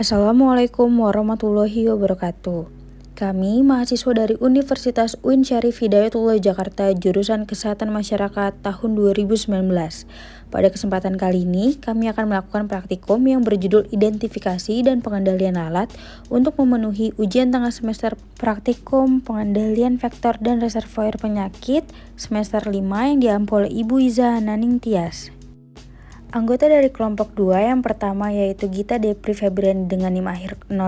Assalamualaikum warahmatullahi wabarakatuh. Kami mahasiswa dari Universitas UIN Syarif Hidayatullah Jakarta jurusan Kesehatan Masyarakat tahun 2019. Pada kesempatan kali ini, kami akan melakukan praktikum yang berjudul Identifikasi dan Pengendalian Lalat untuk memenuhi ujian tengah semester praktikum pengendalian vektor dan reservoir penyakit semester 5 yang diampu oleh Ibu Iza Hananing Tias. Anggota dari kelompok 2 yang pertama yaitu Gita Depri Febriani dengan NIM akhir 05,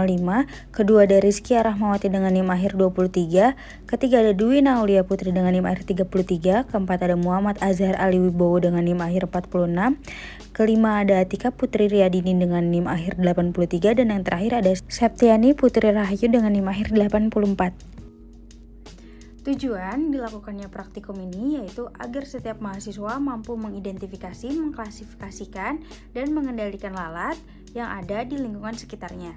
kedua ada Rizky Rahmawati dengan NIM akhir 23, ketiga ada Dwi Aulia Putri dengan NIM akhir 33, keempat ada Muhammad Azhar Ali Wibowo dengan NIM akhir 46, kelima ada Atika Putri Riyadini dengan NIM akhir 83, dan yang terakhir ada Septiani Putri Rahayu dengan NIM akhir 84. Tujuan dilakukannya praktikum ini yaitu agar setiap mahasiswa mampu mengidentifikasi, mengklasifikasikan, dan mengendalikan lalat yang ada di lingkungan sekitarnya.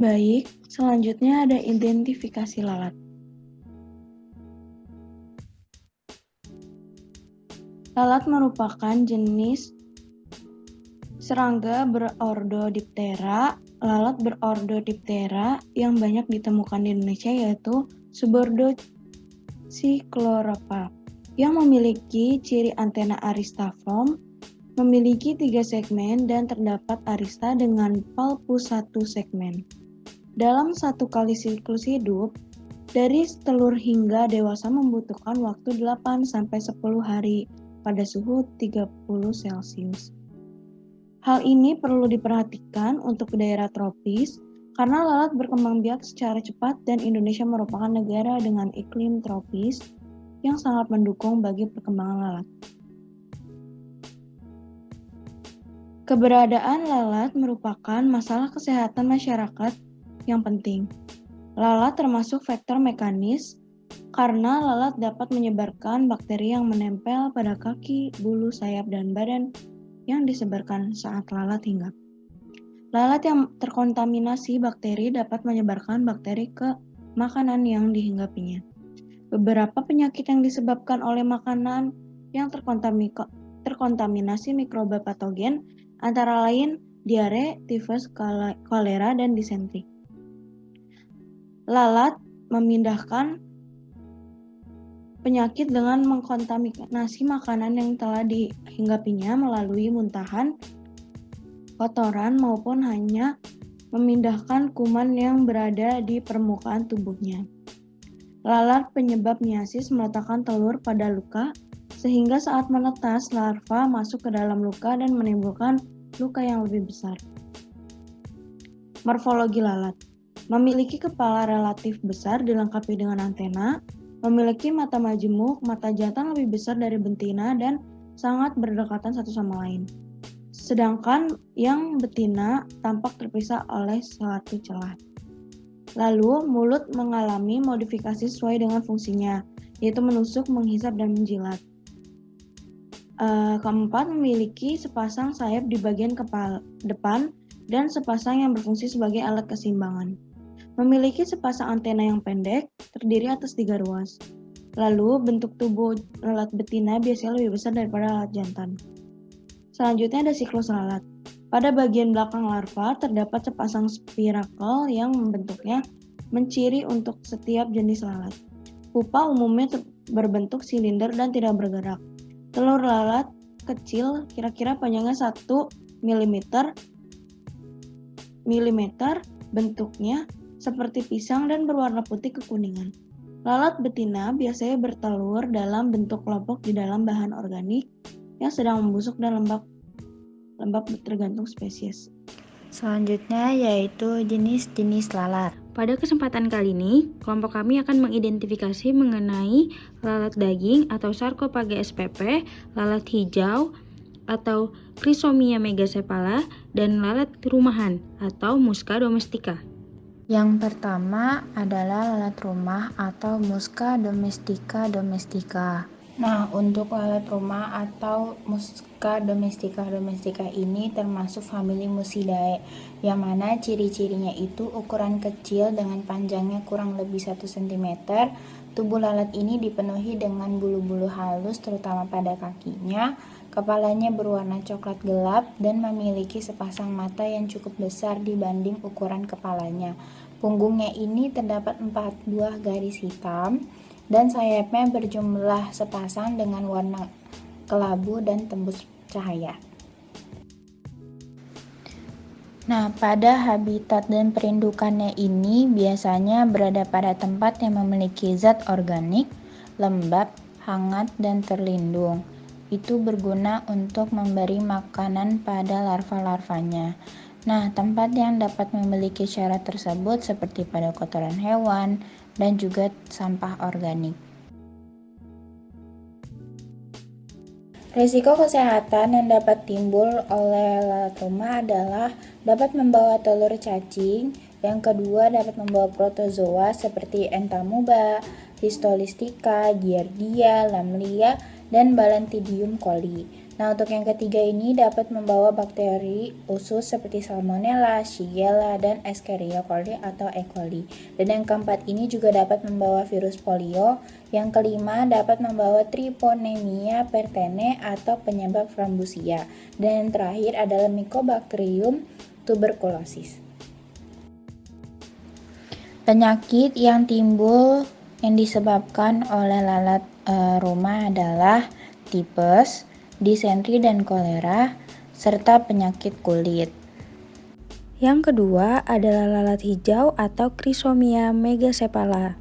Baik, selanjutnya ada identifikasi lalat. Lalat merupakan jenis serangga berordo Diptera. Lalat berordo Diptera yang banyak ditemukan di Indonesia yaitu subordo Cyclorapa yang memiliki ciri antena aristaform, memiliki 3 segmen dan terdapat arista dengan palpus 1 segmen. Dalam satu kali siklus hidup, dari telur hingga dewasa membutuhkan waktu 8-10 hari pada suhu 30 Celcius. Hal ini perlu diperhatikan untuk daerah tropis karena lalat berkembang biak secara cepat dan Indonesia merupakan negara dengan iklim tropis yang sangat mendukung bagi perkembangan lalat. Keberadaan lalat merupakan masalah kesehatan masyarakat yang penting. Lalat termasuk vektor mekanis karena lalat dapat menyebarkan bakteri yang menempel pada kaki, bulu, sayap, dan badan yang disebarkan saat lalat hinggap. Lalat yang terkontaminasi bakteri dapat menyebarkan bakteri ke makanan yang dihinggapinya. Beberapa penyakit yang disebabkan oleh makanan yang terkontaminasi mikroba patogen antara lain diare, tifus, kolera, dan disentri. Lalat memindahkan penyakit dengan mengkontaminasi makanan yang telah dihinggapinya melalui muntahan, kotoran, maupun hanya memindahkan kuman yang berada di permukaan tubuhnya. Lalat penyebab meiosis meletakkan telur pada luka, sehingga saat menetas, larva masuk ke dalam luka dan menimbulkan luka yang lebih besar. Morfologi lalat memiliki kepala relatif besar dilengkapi dengan antena, memiliki mata majemuk, mata jantan lebih besar dari betina, dan sangat berdekatan satu sama lain. Sedangkan yang betina tampak terpisah oleh suatu celah. Lalu, mulut mengalami modifikasi sesuai dengan fungsinya, yaitu menusuk, menghisap, dan menjilat. Keempat, memiliki sepasang sayap di bagian kepala depan dan sepasang yang berfungsi sebagai alat keseimbangan. Memiliki sepasang antena yang pendek, terdiri atas 3 ruas. Lalu, bentuk tubuh lalat betina biasanya lebih besar daripada lalat jantan. Selanjutnya ada siklus lalat. Pada bagian belakang larva terdapat sepasang spirakel yang bentuknya menciri untuk setiap jenis lalat. Pupa umumnya berbentuk silinder dan tidak bergerak. Telur lalat kecil kira-kira panjangnya 1 mm, bentuknya seperti pisang dan berwarna putih kekuningan. Lalat betina biasanya bertelur dalam bentuk kelompok di dalam bahan organik yang sedang membusuk dan lembab tergantung spesies. Selanjutnya yaitu jenis-jenis lalat. Pada kesempatan kali ini, kelompok kami akan mengidentifikasi mengenai lalat daging atau Sarcophaga spp, lalat hijau atau Chrysomia megacephala, dan lalat rumahan atau Musca domestica. Yang pertama adalah lalat rumah atau Musca domestica. Nah, untuk lalat rumah atau Musca domestica ini termasuk famili Musidae, yang mana ciri-cirinya itu ukuran kecil dengan panjangnya kurang lebih 1 cm. Tubuh lalat ini dipenuhi dengan bulu-bulu halus terutama pada kakinya, Kepalanya berwarna coklat gelap dan memiliki sepasang mata yang cukup besar dibanding ukuran kepalanya. Punggungnya ini terdapat 4 buah garis hitam dan sayapnya berjumlah sepasang dengan warna kelabu dan tembus cahaya. Nah, pada habitat dan perindukannya ini biasanya berada pada tempat yang memiliki zat organik, lembab, hangat, dan terlindung. Itu berguna untuk memberi makanan pada larva-larvanya. Nah, tempat yang dapat memiliki syarat tersebut seperti pada kotoran hewan dan juga sampah organik. Risiko kesehatan yang dapat timbul oleh lalat rumah adalah dapat membawa telur cacing, yang kedua dapat membawa protozoa seperti entamuba, histolistica, giardia, lamlia, dan balantidium coli. Nah, untuk yang ketiga ini dapat membawa bakteri usus seperti salmonella, shigella, dan escherichia coli atau E. coli. Dan yang keempat ini juga dapat membawa virus polio. Yang kelima dapat membawa Treponema pertene atau penyebab frambusia. Dan yang terakhir adalah Mycobacterium tuberculosis. Penyakit yang timbul yang disebabkan oleh lalat rumah adalah tipes, disentri dan kolera, serta penyakit kulit. Yang kedua adalah lalat hijau atau Chrysomia megacephala.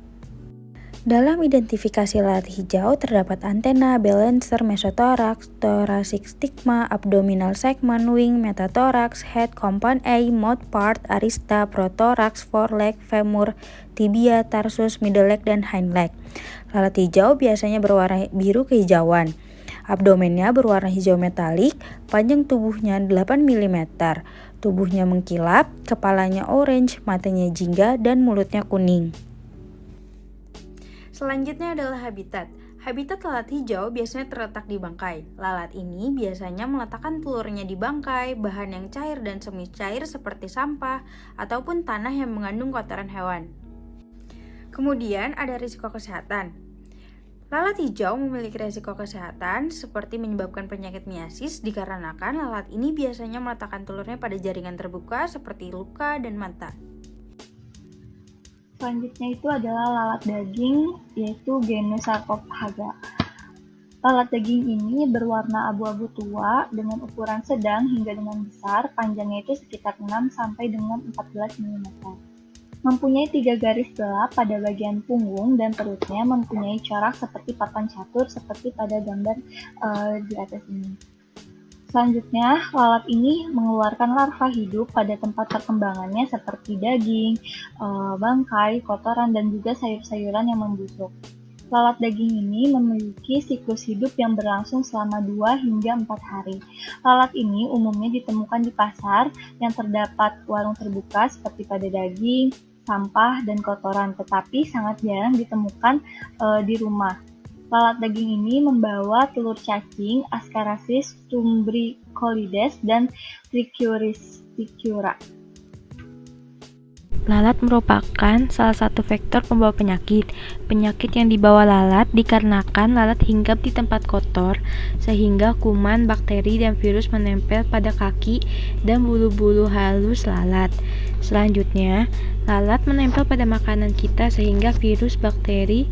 Dalam identifikasi lalat hijau terdapat antena, balancer, mesotoraks, thoracic stigma, abdominal segment, wing, metatoraks, head, compound A, mouth part, arista, prothorax, foreleg, femur, tibia, tarsus, middle leg, dan hind leg. Lalat hijau biasanya berwarna biru kehijauan. Abdomennya berwarna hijau metalik, panjang tubuhnya 8 mm, tubuhnya mengkilap, kepalanya orange, matanya jingga, dan mulutnya kuning. Selanjutnya adalah habitat. Habitat lalat hijau biasanya terletak di bangkai. Lalat ini biasanya meletakkan telurnya di bangkai, bahan yang cair dan semi cair seperti sampah, ataupun tanah yang mengandung kotoran hewan. Kemudian ada risiko kesehatan. Lalat hijau memiliki risiko kesehatan seperti menyebabkan penyakit miasis dikarenakan lalat ini biasanya meletakkan telurnya pada jaringan terbuka seperti luka dan mata. Selanjutnya itu adalah lalat daging, yaitu genus Sarcophaga. Lalat daging ini berwarna abu-abu tua dengan ukuran sedang hingga dengan besar, panjangnya itu sekitar 6 sampai dengan 14 mm. Mempunyai 3 garis gelap pada bagian punggung dan perutnya mempunyai corak seperti papan catur seperti pada gambar di atas ini. Selanjutnya, lalat ini mengeluarkan larva hidup pada tempat perkembangannya seperti daging, bangkai, kotoran, dan juga sayur-sayuran yang membusuk. Lalat daging ini memiliki siklus hidup yang berlangsung selama 2 hingga 4 hari. Lalat ini umumnya ditemukan di pasar yang terdapat warung terbuka seperti pada daging, sampah, dan kotoran, tetapi sangat jarang ditemukan di rumah. Lalat daging ini membawa telur cacing, Ascarasis tumbricolides, dan Trichuristicura. Lalat merupakan salah satu vektor pembawa penyakit. Penyakit yang dibawa lalat dikarenakan lalat hinggap di tempat kotor, sehingga kuman, bakteri, dan virus menempel pada kaki dan bulu-bulu halus lalat. Selanjutnya, lalat menempel pada makanan kita sehingga virus, bakteri,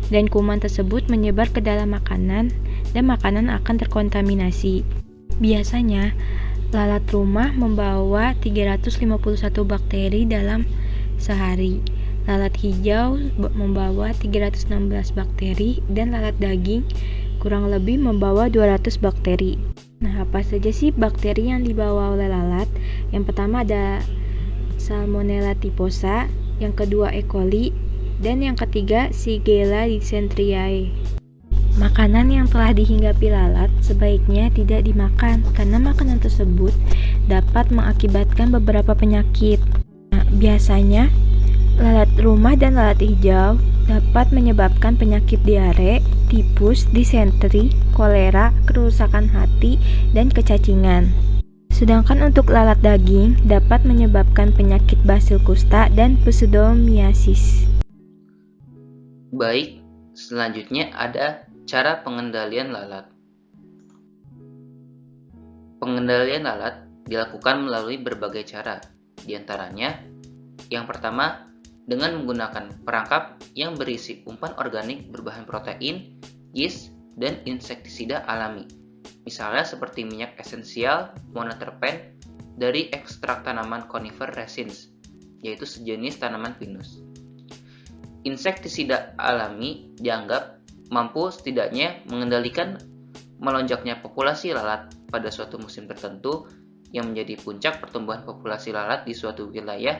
dan kuman tersebut menyebar ke dalam makanan dan makanan akan terkontaminasi. Biasanya, lalat rumah membawa 351 bakteri dalam sehari. Lalat hijau membawa 316 bakteri dan lalat daging kurang lebih membawa 200 bakteri. Nah, apa saja sih bakteri yang dibawa oleh lalat? Yang pertama ada Salmonella typhosa, yang kedua E. coli, dan yang ketiga Shigella dysenteriae. Makanan yang telah dihinggapi lalat sebaiknya tidak dimakan karena makanan tersebut dapat mengakibatkan beberapa penyakit. Nah, biasanya lalat rumah dan lalat hijau dapat menyebabkan penyakit diare, tipus, disenteri, kolera, kerusakan hati, dan kecacingan. Sedangkan untuk lalat daging dapat menyebabkan penyakit Basil kusta dan pseudomiasis. Baik, selanjutnya ada cara pengendalian lalat. Pengendalian lalat dilakukan melalui berbagai cara, diantaranya yang pertama dengan menggunakan perangkap yang berisi umpan organik berbahan protein, yeast, dan insektisida alami, misalnya seperti minyak esensial monoterpen dari ekstrak tanaman conifer resins, yaitu sejenis tanaman pinus. Insektisida alami dianggap mampu setidaknya mengendalikan melonjaknya populasi lalat pada suatu musim tertentu yang menjadi puncak pertumbuhan populasi lalat di suatu wilayah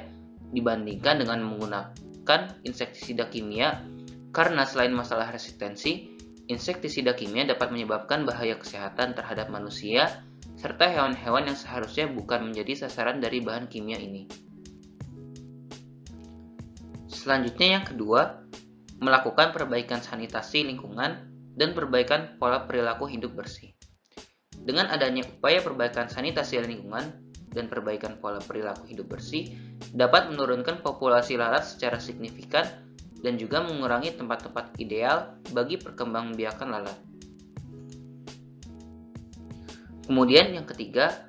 dibandingkan dengan menggunakan insektisida kimia, karena selain masalah resistensi, insektisida kimia dapat menyebabkan bahaya kesehatan terhadap manusia serta hewan-hewan yang seharusnya bukan menjadi sasaran dari bahan kimia ini. Selanjutnya yang kedua, melakukan perbaikan sanitasi lingkungan dan perbaikan pola perilaku hidup bersih. Dengan adanya upaya perbaikan sanitasi lingkungan dan perbaikan pola perilaku hidup bersih dapat menurunkan populasi lalat secara signifikan dan juga mengurangi tempat-tempat ideal bagi perkembangbiakan lalat. Kemudian yang ketiga,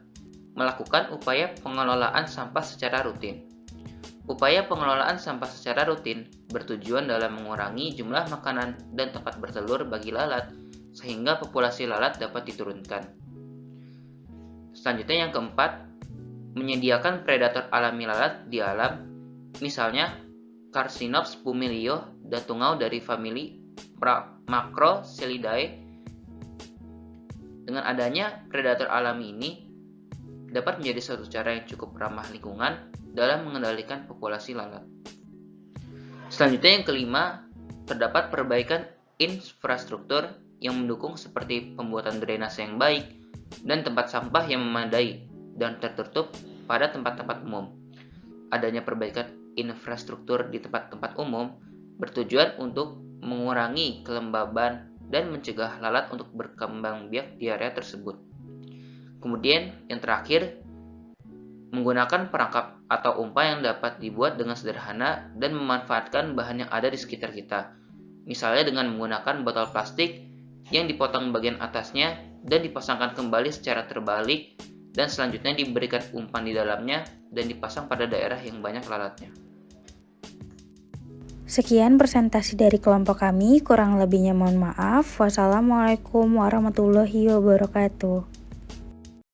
melakukan upaya pengelolaan sampah secara rutin. Upaya pengelolaan sampah secara rutin bertujuan dalam mengurangi jumlah makanan dan tempat bertelur bagi lalat, sehingga populasi lalat dapat diturunkan. Selanjutnya yang keempat, menyediakan predator alami lalat di alam, misalnya Carcinops pumilio dan tungau dari famili Macrocelidae. Dengan adanya predator alami ini dapat menjadi suatu cara yang cukup ramah lingkungan dalam mengendalikan populasi lalat. Selanjutnya yang kelima, terdapat perbaikan infrastruktur yang mendukung seperti pembuatan drainase yang baik dan tempat sampah yang memadai dan tertutup pada tempat-tempat umum. Adanya perbaikan infrastruktur di tempat-tempat umum bertujuan untuk mengurangi kelembaban dan mencegah lalat untuk berkembang biak di area tersebut. Kemudian yang terakhir, menggunakan perangkap atau umpan yang dapat dibuat dengan sederhana dan memanfaatkan bahan yang ada di sekitar kita. Misalnya dengan menggunakan botol plastik yang dipotong bagian atasnya dan dipasangkan kembali secara terbalik, dan selanjutnya diberikan umpan di dalamnya dan dipasang pada daerah yang banyak lalatnya. Sekian presentasi dari kelompok kami, kurang lebihnya mohon maaf. Wassalamualaikum warahmatullahi wabarakatuh.